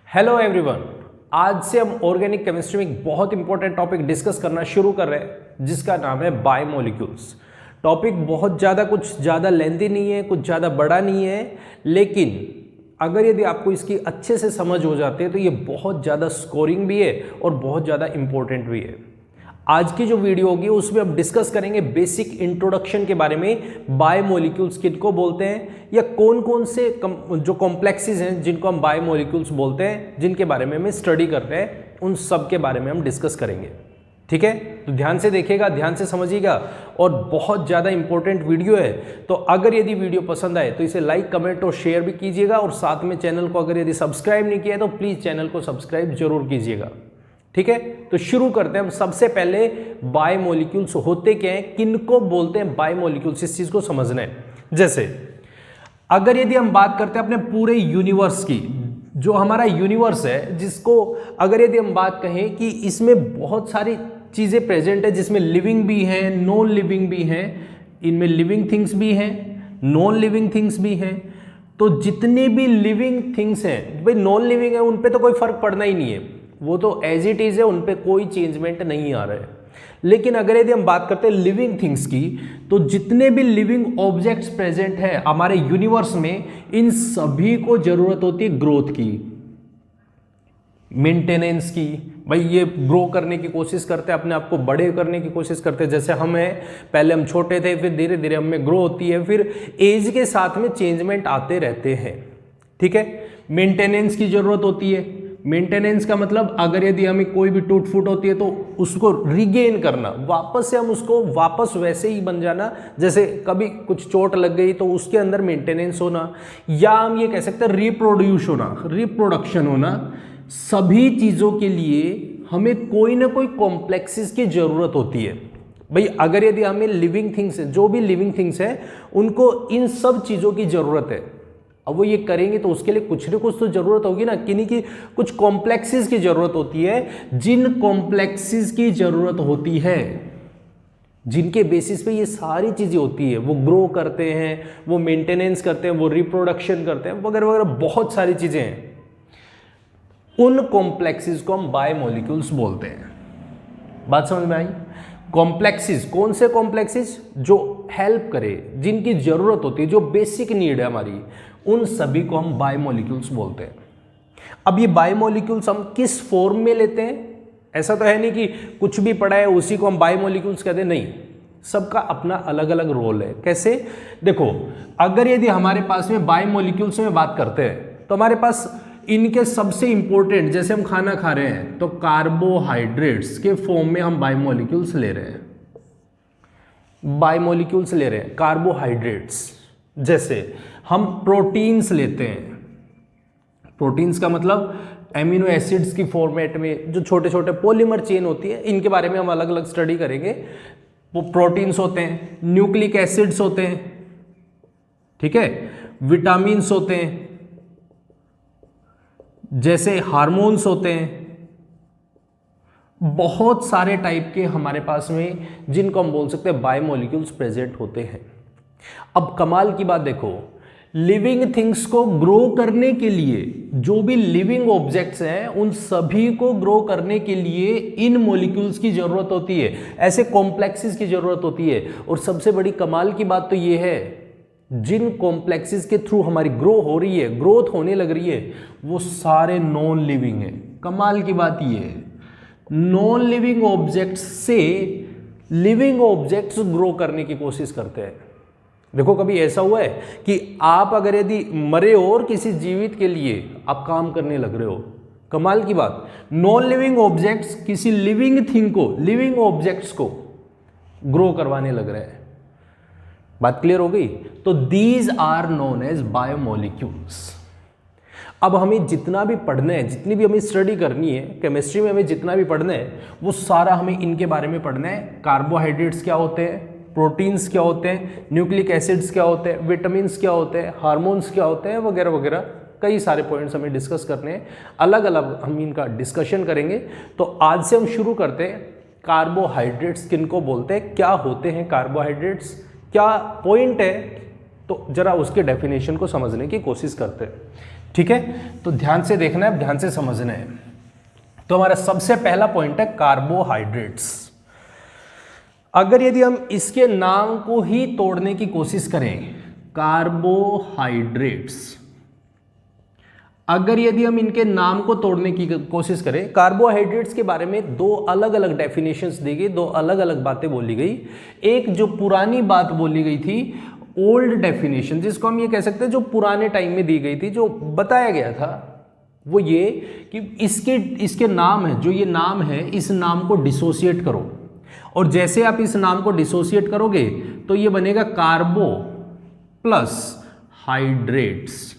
Hello everyone, आज से हम ऑर्गेनिक केमिस्ट्री में एक बहुत इंपॉर्टेंट टॉपिक डिस्कस करना शुरू कर रहे हैं जिसका नाम है बायोमोलिक्यूल्स। टॉपिक बहुत ज़्यादा कुछ ज़्यादा लेंथी नहीं है, कुछ ज़्यादा बड़ा नहीं है, लेकिन अगर यदि आपको इसकी अच्छे से समझ हो जाती है तो ये बहुत ज़्यादा स्कोरिंग भी है और बहुत ज़्यादा इंपॉर्टेंट भी है। आज की जो वीडियो होगी उसमें हम डिस्कस करेंगे बेसिक इंट्रोडक्शन के बारे में, बायोमोलिक्यूल्स किनको बोलते हैं या कौन कौन से जो कॉम्प्लेक्सेस हैं जिनको हम बायोमोलिक्यूल्स बोलते हैं, जिनके बारे में हम स्टडी करते हैं, उन सब के बारे में हम डिस्कस करेंगे। ठीक है, तो ध्यान से देखिएगा, ध्यान से समझिएगा और बहुत ज़्यादा इंपॉर्टेंट वीडियो है। तो अगर यदि वीडियो पसंद आए तो इसे लाइक, कमेंट और शेयर भी कीजिएगा और साथ में चैनल को अगर यदि सब्सक्राइब नहीं किया है तो प्लीज़ चैनल को सब्सक्राइब जरूर कीजिएगा। ठीक है, तो शुरू करते हैं हम। सबसे पहले बायोमोलिक्यूल्स होते क्या हैं, किनको बोलते हैं बायोमोलिक्यूल्स, इस चीज को समझना है। जैसे अगर यदि हम बात करते हैं अपने पूरे यूनिवर्स की, जो हमारा यूनिवर्स है, जिसको अगर यदि हम बात कहें कि इसमें बहुत सारी चीजें प्रेजेंट है, जिसमें लिविंग भी हैं, नॉन लिविंग भी हैं, इनमें लिविंग थिंग्स भी हैं, नॉन लिविंग थिंग्स भी हैं। तो जितने भी लिविंग थिंग्स हैं, भाई नॉन लिविंग है उन पे तो कोई फर्क पड़ना ही नहीं है, वो तो एज इट इज है, उन पे कोई चेंजमेंट नहीं आ रहा है। लेकिन अगर यदि हम बात करते हैं लिविंग थिंग्स की, तो जितने भी लिविंग ऑब्जेक्ट्स प्रेजेंट है हमारे यूनिवर्स में, इन सभी को जरूरत होती है ग्रोथ की, मेंटेनेंस की। भाई ये ग्रो करने की कोशिश करते हैं, अपने आप को बड़े करने की कोशिश करते हैं। जैसे हम हैं, पहले हम छोटे थे, फिर धीरे धीरे हमें ग्रो होती है, फिर एज के साथ में चेंजमेंट आते रहते हैं। ठीक है, मेंटेनेंस की जरूरत होती है। मेंटेनेंस का मतलब अगर यदि हमें कोई भी टूट फूट होती है तो उसको रिगेन करना, वापस से हम उसको वापस वैसे ही बन जाना, जैसे कभी कुछ चोट लग गई तो उसके अंदर मेंटेनेंस होना, या हम ये कह सकते हैं रिप्रोड्यूस होना, रिप्रोडक्शन होना। सभी चीज़ों के लिए हमें कोई ना कोई कॉम्प्लेक्सेस की जरूरत होती है। भाई अगर यदि हमें लिविंग थिंग्स है, जो भी लिविंग थिंग्स है, उनको इन सब चीज़ों की जरूरत है। अब वो ये करेंगे तो उसके लिए कुछ न कुछ तो जरूरत होगी ना, किन्हीं की कुछ कॉम्प्लेक्सेस की जरूरत होती है। जिन कॉम्प्लेक्सेस की जरूरत होती है, जिनके बेसिस पे ये सारी चीजें होती है, वो ग्रो करते हैं, वो मेंटेनेंस करते हैं, वो रिप्रोडक्शन करते हैं, वगैरह वगैरह, बहुत सारी चीजें हैं। उन कॉम्प्लेक्सेस को हम बायोमोलिक्यूल्स बोलते हैं। बात समझ में आई? कॉम्प्लेक्सेस, कौन से कॉम्प्लेक्सेस? जो हेल्प करे, जिनकी जरूरत होती है, जो बेसिक नीड है हमारी, उन सभी को हम बायोमोलिक्यूल्स बोलते हैं। अब ये बायोमोलिक्यूल्स हम किस फॉर्म में लेते हैं? ऐसा तो है नहीं कि कुछ भी पड़ा है उसी को हम बायोमोलिक्यूल्स कहते हैं, नहीं, सबका अपना अलग अलग रोल है। कैसे? देखो, अगर यदि हमारे पास में बायोमोलिक्यूल्स में बात करते हैं तो हमारे पास इनके सबसे इंपॉर्टेंट, जैसे हम खाना खा रहे हैं तो कार्बोहाइड्रेट्स के फॉर्म में हम बायोमोलिक्यूल्स ले रहे हैं, बायोमोलिक्यूल्स ले रहे हैं, कार्बोहाइड्रेट्स। जैसे हम प्रोटीन्स लेते हैं, प्रोटीन्स का मतलब एमिनो एसिड्स की फॉर्मेट में जो छोटे छोटे पॉलीमर चेन होती है, इनके बारे में हम अलग अलग स्टडी करेंगे। वो प्रोटीन्स होते हैं, न्यूक्लिक एसिड्स होते हैं, ठीक है, विटामिन्स होते हैं, जैसे हार्मोन्स होते हैं, बहुत सारे टाइप के हमारे पास में, जिनको हम बोल सकते हैं बायोमोलिक्यूल्स प्रेजेंट होते हैं। अब कमाल की बात देखो, लिविंग थिंग्स को ग्रो करने के लिए, जो भी लिविंग ऑब्जेक्ट्स हैं, उन सभी को ग्रो करने के लिए इन मॉलिक्यूल्स की जरूरत होती है, ऐसे कॉम्प्लेक्सेस की जरूरत होती है। और सबसे बड़ी कमाल की बात तो ये है, जिन कॉम्प्लेक्सेस के थ्रू हमारी ग्रो हो रही है, ग्रोथ होने लग रही है, वो सारे नॉन लिविंग है। कमाल की बात ये है, नॉन लिविंग ऑब्जेक्ट्स से लिविंग ऑब्जेक्ट्स ग्रो करने की कोशिश करते हैं। देखो, कभी ऐसा हुआ है कि आप अगर यदि मरे हो और किसी जीवित के लिए आप काम करने लग रहे हो? कमाल की बात, नॉन लिविंग ऑब्जेक्ट्स किसी लिविंग थिंग को, लिविंग ऑब्जेक्ट्स को ग्रो करवाने लग रहे हैं। बात क्लियर हो गई? तो these are known as biomolecules. अब हमें जितना भी पढ़ना है, जितनी भी हमें स्टडी करनी है, केमिस्ट्री में हमें जितना भी पढ़ना है, वो सारा हमें इनके बारे में पढ़ना है। कार्बोहाइड्रेट्स क्या होते हैं, प्रोटीन्स क्या होते हैं, न्यूक्लिक एसिड्स क्या होते हैं, विटामिन्स क्या होते हैं, हार्मोन्स क्या होते हैं, वगैरह वगैरह, कई सारे पॉइंट्स हमें डिस्कस करने हैं। अलग अलग हम इनका डिस्कशन करेंगे। तो आज से हम शुरू करते हैं, कार्बोहाइड्रेट्स किनको बोलते हैं, क्या होते हैं कार्बोहाइड्रेट्स, क्या पॉइंट है, तो जरा उसके डेफिनेशन को समझने की कोशिश करते हैं। ठीक है, तो ध्यान से देखना है, ध्यान से समझना है। तो हमारा सबसे पहला पॉइंट है कार्बोहाइड्रेट्स। अगर यदि हम इसके नाम को ही तोड़ने की कोशिश करें, कार्बोहाइड्रेट्स, अगर यदि हम इनके नाम को तोड़ने की कोशिश करें, कार्बोहाइड्रेट्स के बारे में दो अलग अलग डेफिनेशंस दी गई, दो अलग अलग बातें बोली गई। एक जो पुरानी बात बोली गई थी, ओल्ड डेफिनेशन, जिसको हम ये कह सकते हैं जो पुराने टाइम में दी गई थी, जो बताया गया था, वो ये कि इसके नाम है, जो ये नाम है, इस नाम को डिसोसिएट करो, और जैसे आप इस नाम को डिसोसिएट करोगे तो ये बनेगा कार्बो प्लस हाइड्रेट्स।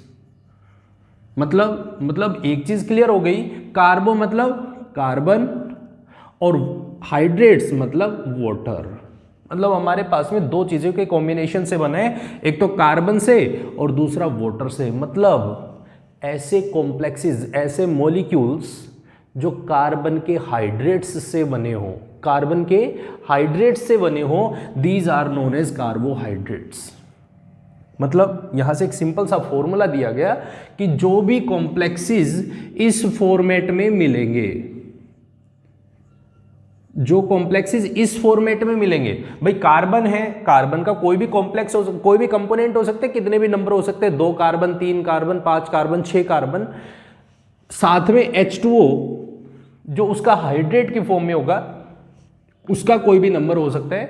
मतलब एक चीज क्लियर हो गई, कार्बो मतलब कार्बन और हाइड्रेट्स मतलब वाटर। मतलब हमारे पास में दो चीजों के कॉम्बिनेशन से बने, एक तो कार्बन से और दूसरा वाटर से। मतलब ऐसे कॉम्प्लेक्सेस, ऐसे मॉलिक्यूल्स जो कार्बन के हाइड्रेट्स से बने हो, कार्बन के हाइड्रेट्स से बने हो, these are known as carbohydrates. मतलब यहां से एक सिंपल सा फॉर्मूला दिया गया कि जो भी कॉम्प्लेक्सेस इस फॉर्मेट में मिलेंगे, जो कॉम्प्लेक्सेस इस फॉर्मेट में मिलेंगे, भाई कार्बन है, कार्बन का कोई भी कॉम्प्लेक्स हो, कोई भी कंपोनेंट हो सकते हैं, कितने भी नंबर हो सकते हैं, 2 कार्बन, 3 कार्बन, 5 कार्बन, 6 कार्बन, साथ में H2O जो उसका हाइड्रेट की फॉर्म में होगा, उसका कोई भी नंबर हो सकता है,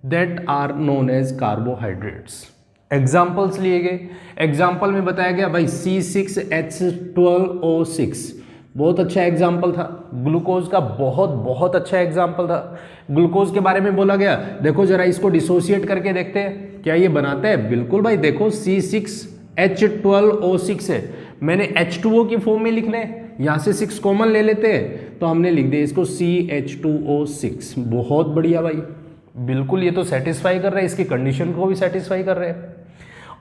that are known as carbohydrates. Examples लिए गए, एग्जाम्पल में बताया गया भाई C6H12O6, बहुत अच्छा एग्जाम्पल था। ग्लूकोज का बहुत अच्छा एग्जाम्पल था। ग्लूकोज के बारे में बोला गया, देखो जरा इसको डिसोसिएट करके देखते हैं क्या ये बनाता है। बिल्कुल भाई, देखो C6H12O6 है, मैंने H2O की फॉर्म में लिखना है, यहाँ से 6 कॉमन ले लेते हैं तो हमने लिख दिया इसको CH2O6। बहुत बढ़िया भाई, बिल्कुल ये तो सेटिस्फाई कर रहा है, इसकी कंडीशन को भी सेटिस्फाई कर रहे हैं,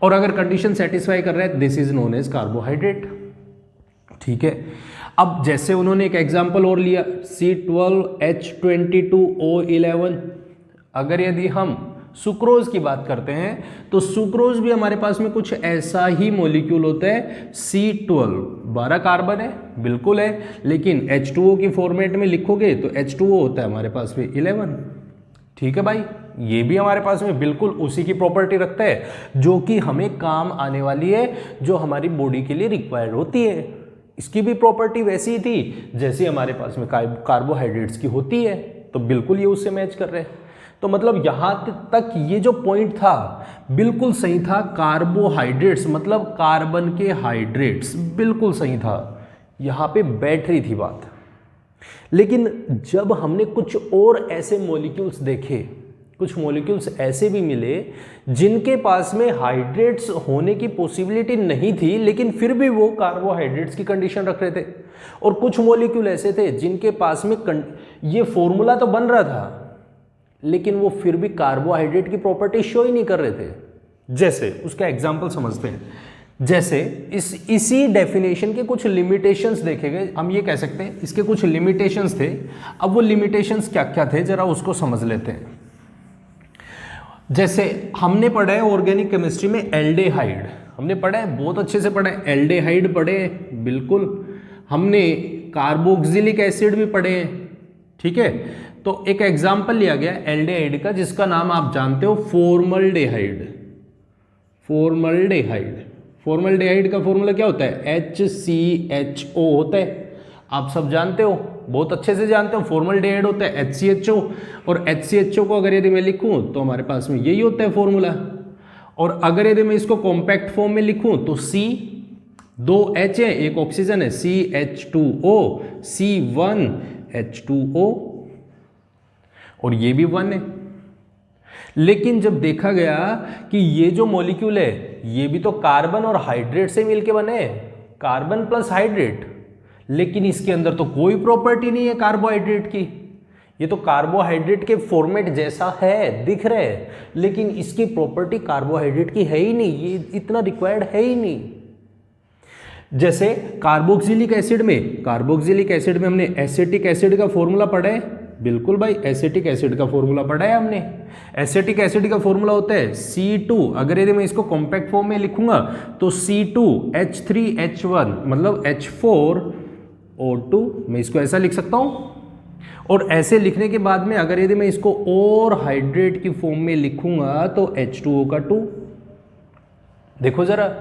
और अगर कंडीशन सेटिस्फाई कर रहा है, this is known as carbohydrate. ठीक है, अब जैसे उन्होंने एक एग्जांपल और लिया, C12H22O11। अगर यदि हम सुक्रोज की बात करते हैं तो सुक्रोज भी हमारे पास में कुछ ऐसा ही मॉलिक्यूल होता है। C12 12 कार्बन है, बिल्कुल है, लेकिन H2O की फॉर्मेट में लिखोगे तो H2O होता है हमारे पास में 11। ठीक है भाई, ये भी हमारे पास में बिल्कुल उसी की प्रॉपर्टी रखता है जो कि हमें काम आने वाली है, जो हमारी बॉडी के लिए रिक्वायर्ड होती है। इसकी भी प्रॉपर्टी वैसी ही थी जैसे हमारे पास में कार्बोहाइड्रेट्स की होती है, तो बिल्कुल ये उससे मैच कर रहे हैं। तो मतलब यहाँ तक ये जो पॉइंट था बिल्कुल सही था। कार्बोहाइड्रेट्स मतलब कार्बन के हाइड्रेट्स, बिल्कुल सही था, यहाँ पे बैठ रही थी बात। लेकिन जब हमने कुछ और ऐसे मॉलिक्यूल्स देखे, कुछ मॉलिक्यूल्स ऐसे भी मिले जिनके पास में हाइड्रेट्स होने की पॉसिबिलिटी नहीं थी, लेकिन फिर भी वो कार्बोहाइड्रेट्स की कंडीशन रख रहे थे, और कुछ मॉलिक्यूल ऐसे थे जिनके पास में ये फॉर्मूला तो बन रहा था लेकिन वो फिर भी कार्बोहाइड्रेट की प्रॉपर्टी शो ही नहीं कर रहे थे। जैसे उसका एग्जांपल समझते हैं, जैसे इसी डेफिनेशन के कुछ लिमिटेशंस देखे गए, हम ये कह सकते हैं इसके कुछ लिमिटेशंस थे। अब वो लिमिटेशंस क्या क्या थे जरा उसको समझ लेते हैं। जैसे हमने पढ़ा है ऑर्गेनिक केमिस्ट्री में एल्डेहाइड, हमने पढ़ा है, बहुत अच्छे से पढ़ा है, एल्डेहाइड पढ़े, बिल्कुल। हमने कार्बोक्सिलिक एसिड भी पढ़े हैं, ठीक है। तो एक एग्जाम्पल लिया गया एल्डेहाइड का जिसका नाम आप जानते हो फॉर्मल्डेहाइड। फॉर्मल्डेहाइड का फॉर्मूला क्या होता है? HCHO होता है, आप सब जानते हो, बहुत अच्छे से जानते हो। फॉर्मल्डेहाइड होता है HCHO, और HCHO को अगर यदि मैं लिखूं तो हमारे पास में यही होता है फॉर्मूला। और अगर यदि मैं इसको कॉम्पैक्ट फॉर्म में लिखूं तो C, 2 H है, एक ऑक्सीजन है, CH2O, C1H2O, और ये भी 1 है। लेकिन जब देखा गया कि ये जो मॉलिक्यूल है ये भी तो कार्बन और हाइड्रेट से मिलके बने, कार्बन प्लस हाइड्रेट, लेकिन इसके अंदर तो कोई प्रॉपर्टी नहीं है कार्बोहाइड्रेट की। ये तो कार्बोहाइड्रेट के फॉर्मेट जैसा है, दिख रहा है, लेकिन इसकी प्रॉपर्टी कार्बोहाइड्रेट की है ही नहीं, ये इतना रिक्वायर्ड है ही नहीं। जैसे कार्बोक्सिलिक एसिड में हमने एसिटिक एसिड का फॉर्मूला पढ़ा है, बिल्कुल भाई, एसिटिक एसिड का फॉर्मूला पढ़ा है हमने। एसिटिक एसिड का फॉर्मूला होता है C2, अगर यदि मैं इसको कॉम्पैक्ट फॉर्म में लिखूंगा तो C2H3H1 मतलब H4O2, मैं इसको ऐसा लिख सकता हूं। और ऐसे लिखने के बाद में अगर यदि मैं इसको और हाइड्रेट की फॉर्म में लिखूंगा तो H2O का 2। देखो जरा,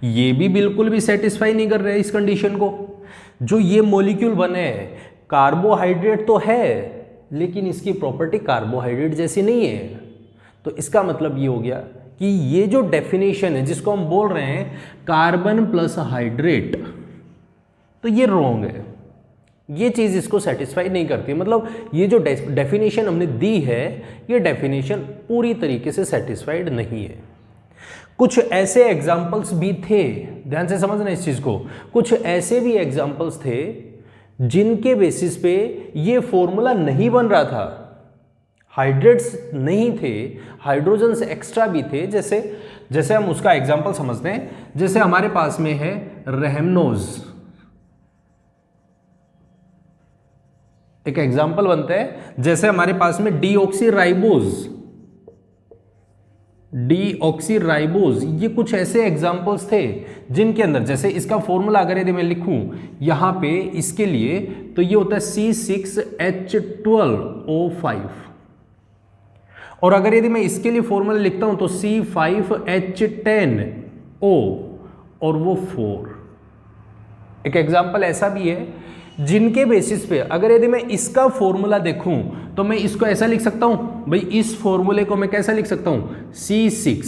ये भी बिल्कुल भी सेटिस्फाई नहीं कर रहे हैं इस कंडीशन को। जो ये मॉलिक्यूल बने कार्बोहाइड्रेट तो है, लेकिन इसकी प्रॉपर्टी कार्बोहाइड्रेट जैसी नहीं है। तो इसका मतलब ये हो गया कि ये जो डेफिनेशन है जिसको हम बोल रहे हैं कार्बन प्लस हाइड्रेट, तो ये रॉन्ग है। ये चीज इसको सेटिस्फाई नहीं करती। मतलब ये जो डेफिनेशन हमने दी है, ये डेफिनेशन पूरी तरीके से सेटिस्फाइड नहीं है। कुछ ऐसे एग्जाम्पल्स भी थे, ध्यान से समझना इस चीज को, कुछ ऐसे भी एग्जाम्पल्स थे जिनके बेसिस पे ये फॉर्मूला नहीं बन रहा था। हाइड्रेट्स नहीं थे, हाइड्रोजन्स एक्स्ट्रा भी थे। जैसे हम उसका एग्जाम्पल समझते हैं, जैसे हमारे पास में है रेहमनोज, एक एग्जाम्पल बनता है। जैसे हमारे पास में डीऑक्सीराइबोज, ये कुछ ऐसे एग्जाम्पल्स थे जिनके अंदर, जैसे इसका फॉर्मूला अगर यदि मैं लिखूं यहां पे इसके लिए, तो ये होता है C6H12O5। और अगर यदि मैं इसके लिए फॉर्मूला लिखता हूं तो C5H10O और वो 4। एक एग्जाम्पल ऐसा भी है जिनके बेसिस पे अगर यदि मैं इसका फॉर्मूला देखूं तो मैं इसको ऐसा लिख सकता हूं भाई, इस फॉर्मूले को मैं कैसा लिख सकता हूं C6,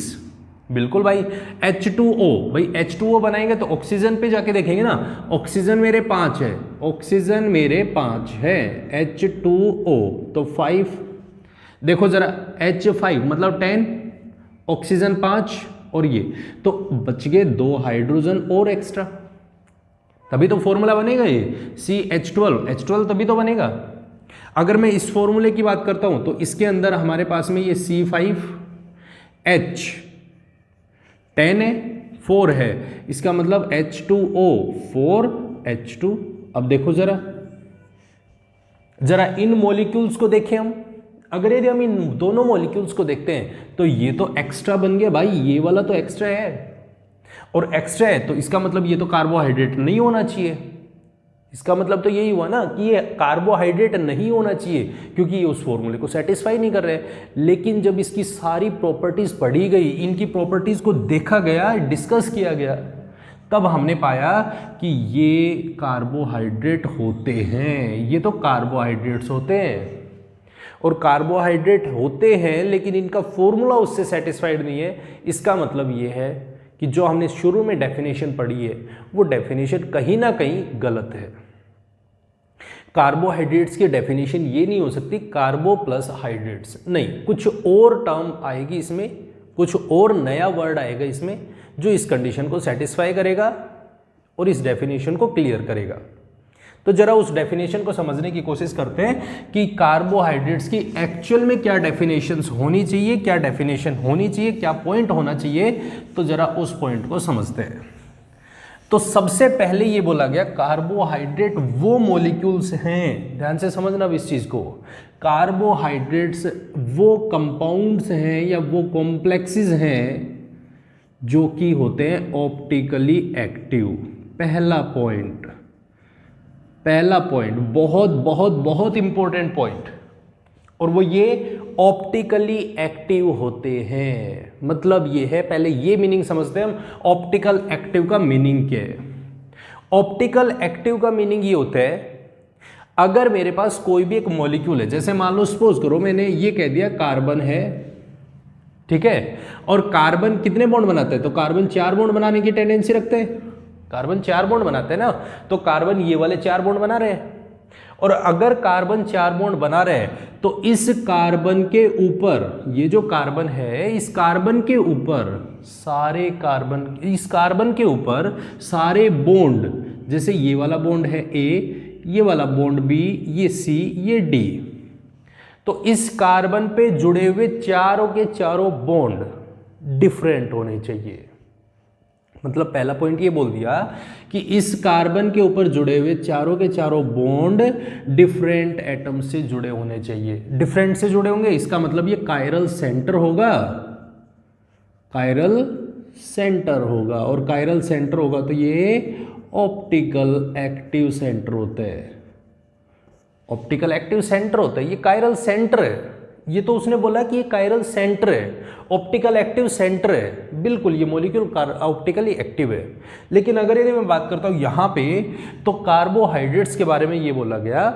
बिल्कुल भाई। H2O, भाई H2O बनाएंगे तो ऑक्सीजन पे जाके देखेंगे ना, ऑक्सीजन मेरे 5 है, ऑक्सीजन मेरे 5 है, H2O तो 5। देखो जरा H5 मतलब 10, ऑक्सीजन 5 और ये, तो बच गए 2 हाइड्रोजन और एक्स्ट्रा, तभी तो फॉर्मूला बनेगा ये CH12 तभी तो बनेगा। अगर मैं इस फॉर्मूले की बात करता हूं तो इसके अंदर हमारे पास में ये C5H10 है, 4 है, इसका मतलब H2O 4H2। अब देखो जरा इन मॉलिक्यूल्स को देखें हम। अगर यदि हम इन दोनों मॉलिक्यूल्स को देखते हैं तो ये तो एक्स्ट्रा बन गया भाई, ये वाला तो एक्स्ट्रा है और एक्स्ट्रा है, तो इसका मतलब ये तो कार्बोहाइड्रेट नहीं होना चाहिए। इसका मतलब तो यही हुआ ना कि ये कार्बोहाइड्रेट नहीं होना चाहिए, क्योंकि ये उस फॉर्मूले को सेटिस्फाई नहीं कर रहे। लेकिन जब इसकी सारी प्रॉपर्टीज पढ़ी गई, इनकी प्रॉपर्टीज को देखा गया, डिस्कस किया गया, तब हमने पाया कि ये कार्बोहाइड्रेट होते हैं, ये तो कार्बोहाइड्रेट्स होते हैं। और कार्बोहाइड्रेट होते हैं लेकिन इनका फॉर्मूला उससे सेटिस्फाइड नहीं है। इसका मतलब ये है कि जो हमने शुरू में डेफिनेशन पढ़ी है वो डेफिनेशन कहीं ना कहीं गलत है। कार्बोहाइड्रेट्स की डेफिनेशन ये नहीं हो सकती कार्बो प्लस हाइड्रेट्स, नहीं, कुछ और टर्म आएगी इसमें, कुछ और नया वर्ड आएगा इसमें जो इस कंडीशन को सेटिस्फाई करेगा और इस डेफिनेशन को क्लियर करेगा। तो जरा उस डेफिनेशन को समझने की कोशिश करते हैं कि कार्बोहाइड्रेट्स की एक्चुअल में क्या डेफिनेशंस होनी चाहिए, क्या डेफिनेशन होनी चाहिए, क्या पॉइंट होना चाहिए। तो जरा उस पॉइंट को समझते हैं। तो सबसे पहले ये बोला गया कार्बोहाइड्रेट वो मॉलिक्यूल्स हैं, ध्यान से समझना अब इस चीज को, कार्बोहाइड्रेट्स वो कंपाउंड्स हैं या वो कॉम्प्लेक्सेस हैं जो कि होते हैं ऑप्टिकली एक्टिव। पहला पॉइंट बहुत बहुत बहुत इंपॉर्टेंट पॉइंट, और वो ये ऑप्टिकली एक्टिव होते हैं। मतलब ये है, पहले ये मीनिंग समझते हैं हम, ऑप्टिकल एक्टिव का मीनिंग क्या है। ऑप्टिकल एक्टिव का मीनिंग ये होता है, अगर मेरे पास कोई भी एक मॉलिक्यूल है, जैसे मान लो सपोज करो मैंने ये कह दिया कार्बन है, ठीक है, और कार्बन कितने बॉन्ड बनाते हैं, तो कार्बन 4 बॉन्ड बनाने की टेंडेंसी रखते हैं, कार्बन 4 बॉन्ड बनाते हैं ना, तो कार्बन ये वाले 4 बॉन्ड बना रहे हैं। और अगर कार्बन 4 बॉन्ड बना रहे हैं तो इस कार्बन के ऊपर, ये जो कार्बन है, इस कार्बन के ऊपर सारे कार्बन, इस कार्बन के ऊपर सारे बॉन्ड, जैसे ये वाला बॉन्ड है ए, ये वाला बॉन्ड बी, ये सी, ये डी, तो इस कार्बन पे जुड़े हुए चारों के चारों बॉन्ड डिफरेंट होने चाहिए। मतलब पहला पॉइंट ये बोल दिया कि इस कार्बन के ऊपर जुड़े हुए चारों के चारों बॉन्ड डिफरेंट एटम से जुड़े होने चाहिए। डिफरेंट से जुड़े होंगे, इसका मतलब ये कायरल सेंटर होगा, कायरल सेंटर होगा, और कायरल सेंटर होगा तो ये ऑप्टिकल एक्टिव सेंटर होता है। ऑप्टिकल एक्टिव सेंटर होता है, ये कायरल सेंटर है। ये तो उसने बोला कि ये कायरल सेंटर है, ऑप्टिकल एक्टिव सेंटर है, बिल्कुल ये मॉलिक्यूल ऑप्टिकली एक्टिव है। लेकिन अगर यदि मैं बात करता हूं यहां पे, तो कार्बोहाइड्रेट्स के बारे में ये बोला गया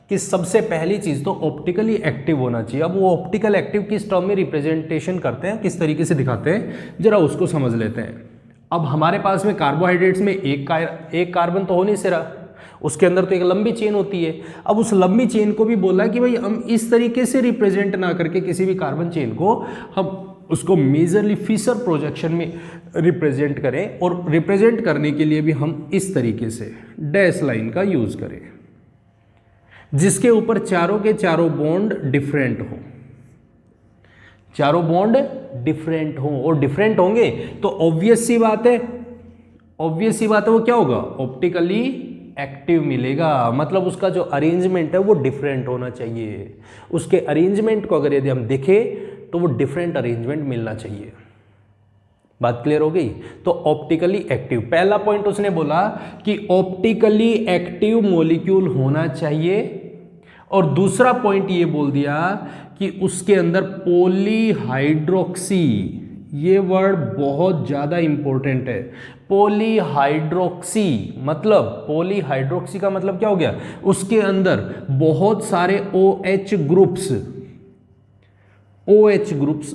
कि सबसे पहली चीज तो ऑप्टिकली एक्टिव होना चाहिए। अब वो ऑप्टिकल एक्टिव किस टर्म में रिप्रेजेंटेशन करते हैं, किस तरीके से दिखाते हैं, जरा उसको समझ लेते हैं। अब हमारे पास में कार्बोहाइड्रेट्स में एक कार्बन तो हो नहीं सिरा, उसके अंदर तो एक लंबी चेन होती है। अब उस लंबी चेन को भी बोला कि भाई हम इस तरीके से रिप्रेजेंट ना करके किसी भी कार्बन चेन को, हम उसको मेजरली फिशर प्रोजेक्शन में रिप्रेजेंट करें, और रिप्रेजेंट करने के लिए भी हम इस तरीके से डैश लाइन का यूज करें, जिसके ऊपर चारों के चारों बॉन्ड डिफरेंट हो, चारों बॉन्ड डिफरेंट हो, और डिफरेंट होंगे तो ऑब्वियस सी बात है, ऑब्वियस सी बात है, वो क्या होगा, ऑप्टिकली एक्टिव मिलेगा। मतलब उसका जो अरेंजमेंट है वो डिफरेंट होना चाहिए। उसके अरेंजमेंट को अगर यदि हम देखें तो वो डिफरेंट अरेंजमेंट मिलना चाहिए। बात क्लियर हो गई। तो ऑप्टिकली एक्टिव, पहला पॉइंट उसने बोला कि ऑप्टिकली एक्टिव मॉलिक्यूल होना चाहिए, और दूसरा पॉइंट ये बोल दिया कि उसके अंदर पॉलीहाइड्रोक्सी, ये वर्ड बहुत ज्यादा इंपॉर्टेंट है। पॉलीहाइड्रोक्सी मतलब, पॉलीहाइड्रोक्सी का मतलब क्या हो गया, उसके अंदर बहुत सारे OH ग्रुप्स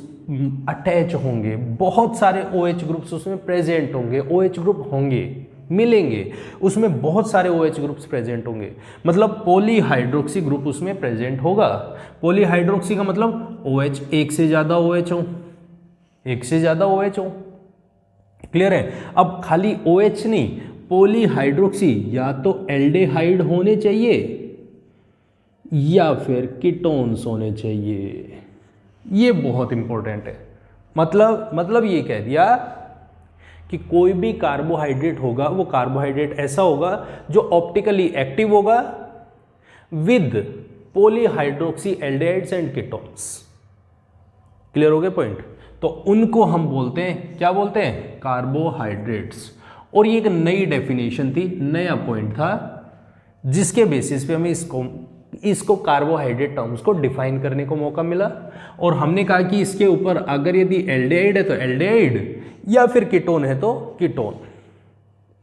अटैच होंगे, बहुत सारे OH ग्रुप्स उसमें प्रेजेंट होंगे, OH ग्रुप होंगे, मिलेंगे, उसमें बहुत सारे OH ग्रुप्स प्रेजेंट होंगे, मतलब पॉलीहाइड्रोक्सी ग्रुप उसमें प्रेजेंट होगा। पॉलीहाइड्रोक्सी का मतलब OH, एक से ज्यादा OH हो, एक से ज्यादा OH हो, क्लियर है। अब खाली OH नहीं, पॉलीहाइड्रोक्सी या तो एल्डेहाइड होने चाहिए या फिर कीटोन्स होने चाहिए। ये बहुत इंपॉर्टेंट है। मतलब ये कह दिया कि कोई भी कार्बोहाइड्रेट होगा वो कार्बोहाइड्रेट ऐसा होगा जो ऑप्टिकली एक्टिव होगा with polyhydroxy aldehydes and ketones. Clear हो गया पॉइंट। तो उनको हम बोलते हैं, क्या बोलते हैं, कार्बोहाइड्रेट्स। और ये एक नई डेफिनेशन थी, नया पॉइंट था, जिसके बेसिस पे हमें इसको कार्बोहाइड्रेट टर्म्स को डिफाइन करने को मौका मिला। और हमने कहा कि इसके ऊपर अगर यदि एल्डिहाइड है तो एल्डिहाइड, या फिर कीटोन है तो कीटोन।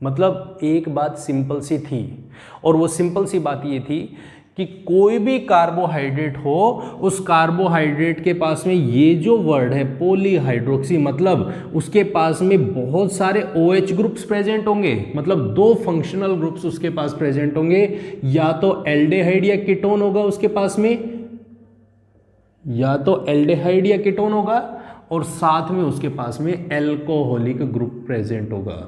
मतलब एक बात सिंपल सी थी, और वो सिंपल सी बात ये थी कि कोई भी कार्बोहाइड्रेट हो, उस कार्बोहाइड्रेट के पास में ये जो वर्ड है पॉलीहाइड्रोक्सी, मतलब उसके पास में बहुत सारे OH ग्रुप्स प्रेजेंट होंगे, मतलब दो फंक्शनल ग्रुप्स उसके पास प्रेजेंट होंगे, या तो एल्डिहाइड या कीटोन होगा उसके पास में, या तो एल्डिहाइड या कीटोन होगा, और साथ में उसके पास में एल्कोहलिक ग्रुप प्रेजेंट होगा।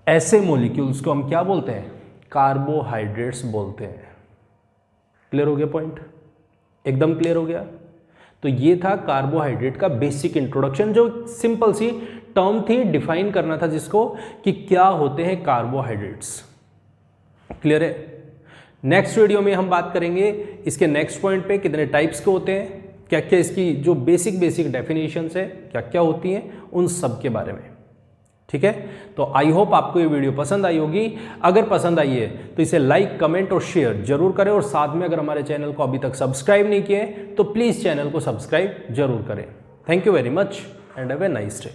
ऐसे मॉलिक्यूल्स को हम क्या बोलते हैं, कार्बोहाइड्रेट्स बोलते हैं। क्लियर हो गया पॉइंट, एकदम क्लियर हो गया। तो ये था कार्बोहाइड्रेट का बेसिक इंट्रोडक्शन, जो सिंपल सी टर्म थी, डिफाइन करना था जिसको कि क्या होते हैं कार्बोहाइड्रेट्स। क्लियर है। नेक्स्ट वीडियो में हम बात करेंगे इसके नेक्स्ट पॉइंट पे, कितने टाइप्स के होते हैं, क्या क्या इसकी जो बेसिक डेफिनेशंस है क्या क्या होती हैं, उन सब के बारे में। ठीक है। तो आई होप आपको ये वीडियो पसंद आई होगी। अगर पसंद आई है तो इसे लाइक, कमेंट और शेयर जरूर करें, और साथ में अगर हमारे चैनल को अभी तक सब्सक्राइब नहीं किए तो प्लीज़ चैनल को सब्सक्राइब जरूर करें। Thank you very much and have a nice day.